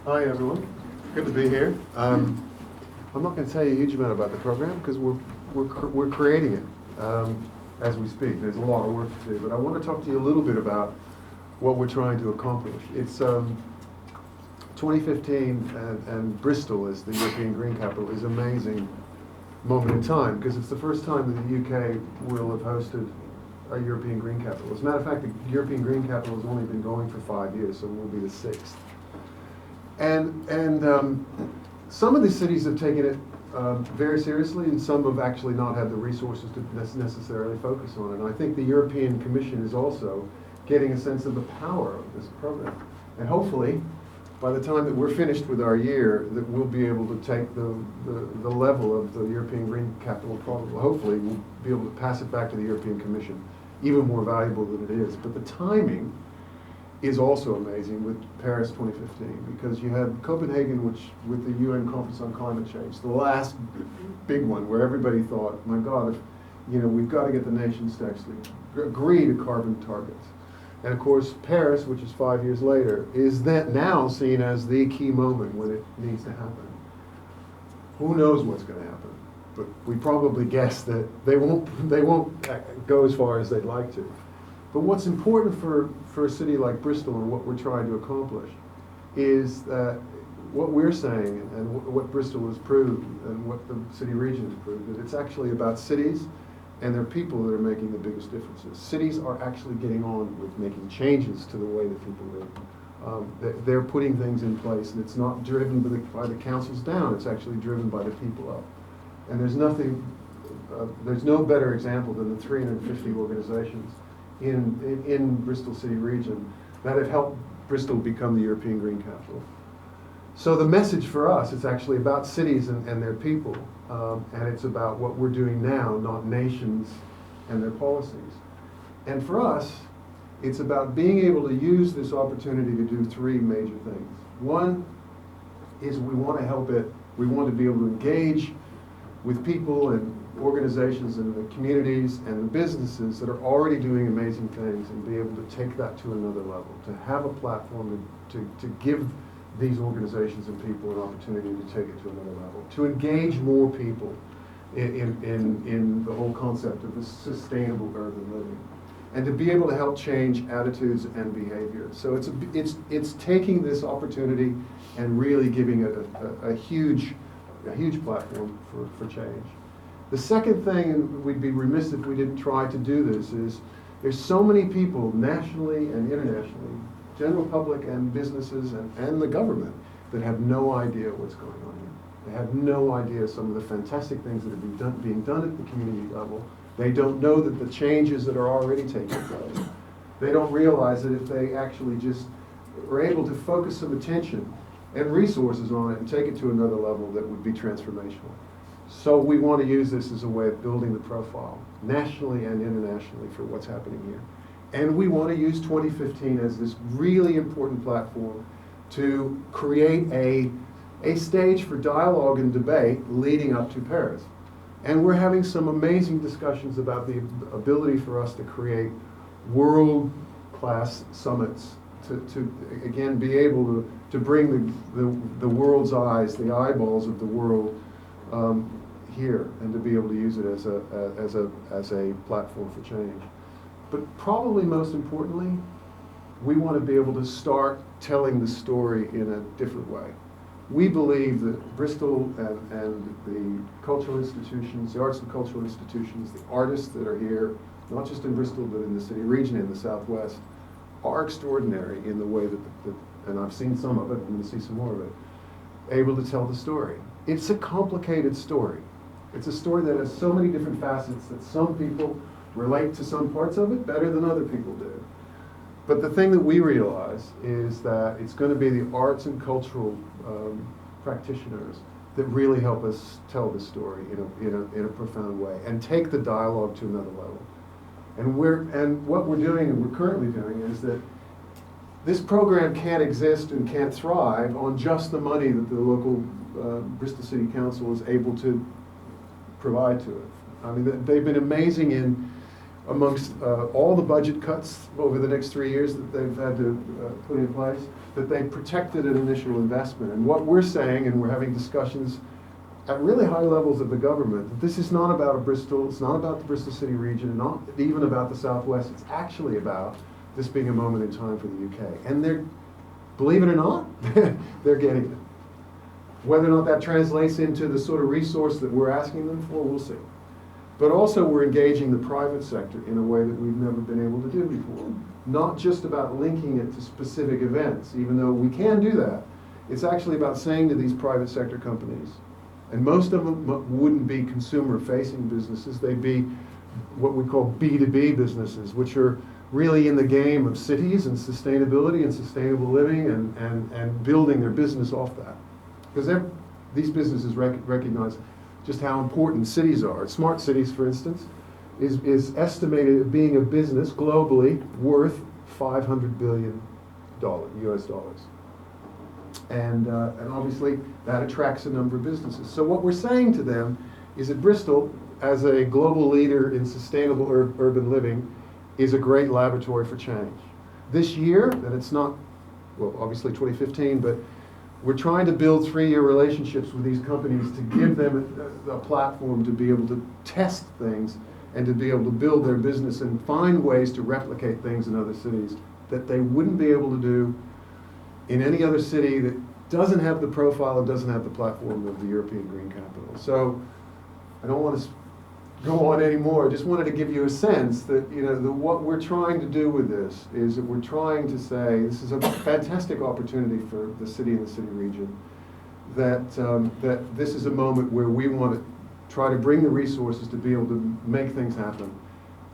Hi everyone, good to be here. I'm not going to tell you a huge amount about the program because we're creating it as we speak. There's a lot of work to do, but I want to talk to you a little bit about what we're trying to accomplish. It's 2015 and Bristol as the European Green Capital is an amazing moment in time because it's the first time that the UK will have hosted a European Green Capital. As a matter of fact, the European Green Capital has only been going for 5 years, so we'll be the 6th. And some of these cities have taken it very seriously, and some have actually not had the resources to necessarily focus on it. And I think the European Commission is also getting a sense of the power of this program. And hopefully, by the time that we're finished with our year, that we'll be able to take the level of the European Green Capital, probably, hopefully, we'll be able to pass it back to the European Commission, even more valuable than it is. But the timing is also amazing with Paris 2015, because you had Copenhagen, which with the UN Conference on Climate Change, the last big one where everybody thought, my God, if, we've got to get the nations to actually agree to carbon targets. And of course, Paris, which is 5 years later, is that now seen as the key moment when it needs to happen. Who knows what's going to happen? But we probably guess that they won't go as far as they'd like to. But what's important for a city like Bristol and what we're trying to accomplish is that what we're saying and what Bristol has proved and what the city region has proved, that it's actually about cities and their people that are making the biggest differences. Cities are actually getting on with making changes to the way that people live. They're putting things in place, and it's not driven by the councils down, it's actually driven by the people up. And there's no better example than the 350 organizations in Bristol City region that have helped Bristol become the European Green Capital. So the message for us is actually about cities and their people, and it's about what we're doing now, not nations and their policies. And for us, it's about being able to use this opportunity to do three major things. One is we want to be able to engage with people and organizations and the communities and the businesses that are already doing amazing things, and be able to take that to another level, to have a platform to give these organizations and people an opportunity to take it to another level, to engage more people in the whole concept of a sustainable urban living, and to be able to help change attitudes and behavior. So it's taking this opportunity and really giving it a huge platform for change. The second thing, and we'd be remiss if we didn't try to do this, is there's so many people nationally and internationally, general public and businesses and the government, that have no idea what's going on here. They have no idea some of the fantastic things that are being done at the community level. They don't know that the changes that are already taking place. They don't realize that if they actually just were able to focus some attention and resources on it and take it to another level, that would be transformational. So we want to use this as a way of building the profile, nationally and internationally, for what's happening here. And we want to use 2015 as this really important platform to create a stage for dialogue and debate leading up to Paris. And we're having some amazing discussions about the ability for us to create world-class summits to again be able to bring the world's eyes, the eyeballs of the world here, and to be able to use it as a platform for change. But probably most importantly, we want to be able to start telling the story in a different way. We believe that Bristol and the cultural institutions, the arts and cultural institutions, the artists that are here, not just in Bristol but in the city region in the Southwest, are extraordinary in the way that and I've seen some of it, I'm going to see some more of it, able to tell the story. It's a complicated story. It's a story that has so many different facets that some people relate to some parts of it better than other people do. But the thing that we realize is that it's going to be the arts and cultural practitioners that really help us tell the story in a profound way and take the dialogue to another level. And what we're doing and we're currently doing is that this program can't exist and can't thrive on just the money that the local Bristol City Council is able to provide to it. I mean, they've been amazing in amongst all the budget cuts over the next 3 years that they've had to put in place, that they protected an initial investment. And what we're saying, and we're having discussions at really high levels of the government, that this is not about Bristol, it's not about the Bristol City region, not even about the Southwest, it's actually about this being a moment in time for the UK. And they're, believe it or not, they're getting it. Whether or not that translates into the sort of resource that we're asking them for, we'll see. But also we're engaging the private sector in a way that we've never been able to do before. Not just about linking it to specific events, even though we can do that. It's actually about saying to these private sector companies, and most of them wouldn't be consumer-facing businesses, they'd be what we call B2B businesses, which are really in the game of cities and sustainability and sustainable living and building their business off that. Because these businesses recognize just how important cities are. Smart cities, for instance, is estimated at being a business globally worth $500 billion US dollars. And obviously that attracts a number of businesses. So what we're saying to them is that Bristol, as a global leader in sustainable urban living, is a great laboratory for change. This year, and it's not, well, obviously 2015, but we're trying to build 3-year relationships with these companies to give them a platform to be able to test things and to be able to build their business and find ways to replicate things in other cities that they wouldn't be able to do in any other city that doesn't have the profile and doesn't have the platform of the European Green Capital. So I don't want to go on anymore. I just wanted to give you a sense that, you know, what we're trying to do with this is that we're trying to say this is a fantastic opportunity for the city and the city region, that this is a moment where we want to try to bring the resources to be able to make things happen,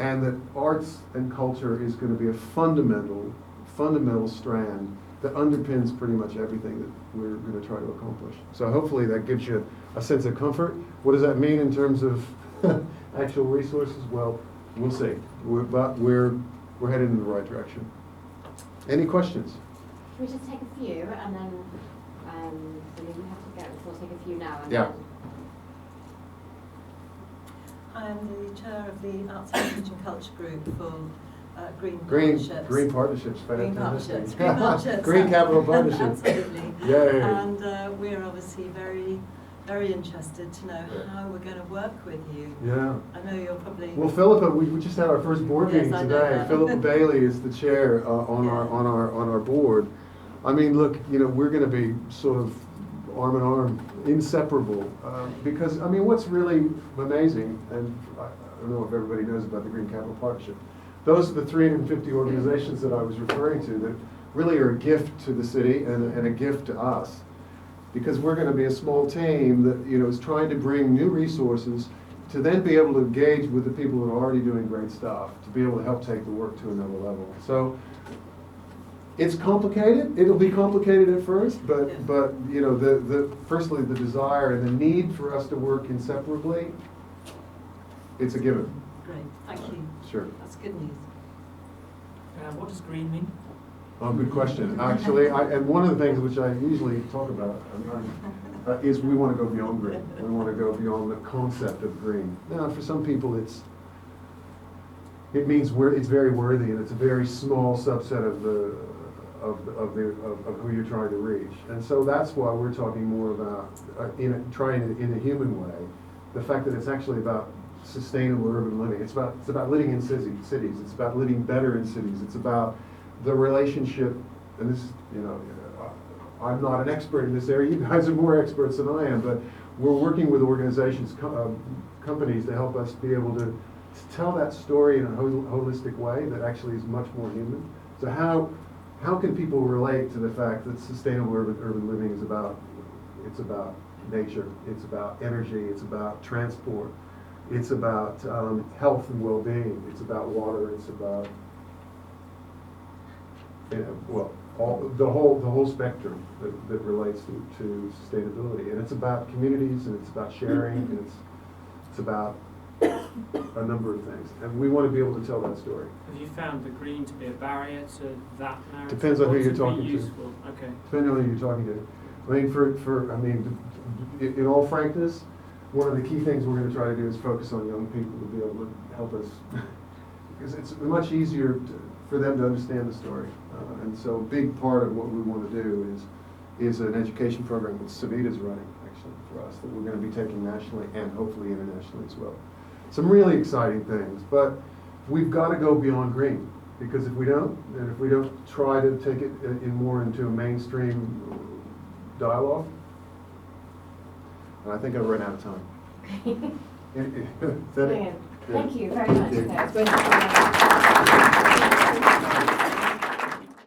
and that arts and culture is going to be a fundamental strand that underpins pretty much everything that we're going to try to accomplish. So hopefully that gives you a sense of comfort. What does that mean in terms of actual resources? Well, we'll see. But we're headed in the right direction. Any questions? Can we just take a few, and then so we have to go. We'll take a few now. And yeah. Then I am the chair of the Arts Heritage and Culture Group for Green Partnerships. Green Partnerships, Green Partnerships. Green Partnerships. Green Capital Partnerships. Absolutely. Yeah. And we're obviously very interested to know how we're going to work with you. Yeah. I know you're probably... Well, Philippa, we just had our first board meeting today. Philippa Bailey is the chair on our board. I mean, look, you know, we're going to be sort of arm in arm, inseparable, because I mean, what's really amazing, and I don't know if everybody knows about the Green Capital Partnership. Those are the 350 organizations that I was referring to that really are a gift to the city and a gift to us, because we're going to be a small team that, you know, is trying to bring new resources to then be able to engage with the people who are already doing great stuff, to be able to help take the work to another level. So it's complicated. It'll be complicated at first, but you know, firstly the desire and the need for us to work inseparably, it's a given. Great, thank you. Sure. That's good news. What does green mean? Oh, good question. Actually, and one of the things which I usually talk about is we want to go beyond green. We want to go beyond the concept of green. Now, for some people, it means it's very worthy, and it's a very small subset of who you're trying to reach. And so that's why we're talking more about trying in a human way, the fact that it's actually about sustainable urban living. It's about living in cities. It's about living better in cities. It's about the relationship, and this, you know, I'm not an expert in this area. You guys are more experts than I am, but we're working with organizations, companies to help us be able to tell that story in a holistic way that actually is much more human. So how can people relate to the fact that sustainable urban living is about nature, it's about energy, it's about transport, it's about health and well-being, it's about water, it's about, you know, well, the whole spectrum that relates to sustainability, and it's about communities, and it's about sharing, and it's about a number of things, and we want to be able to tell that story. Have you found the green to be a barrier to that narrative? Depends on who you're talking to. Okay. Depending on who you're talking to. I mean, in all frankness, one of the key things we're going to try to do is focus on young people to be able to help us because it's much easier for them to understand the story. And so a big part of what we want to do is an education program that Savita's running, actually, for us, that we're going to be taking nationally and hopefully internationally as well. Some really exciting things, but we've got to go beyond green, because if we don't, and if we don't try to take it more into a mainstream dialogue, and I think I've run out of time. Is that it? Brilliant. Thank you very much. Thank you. That was wonderful.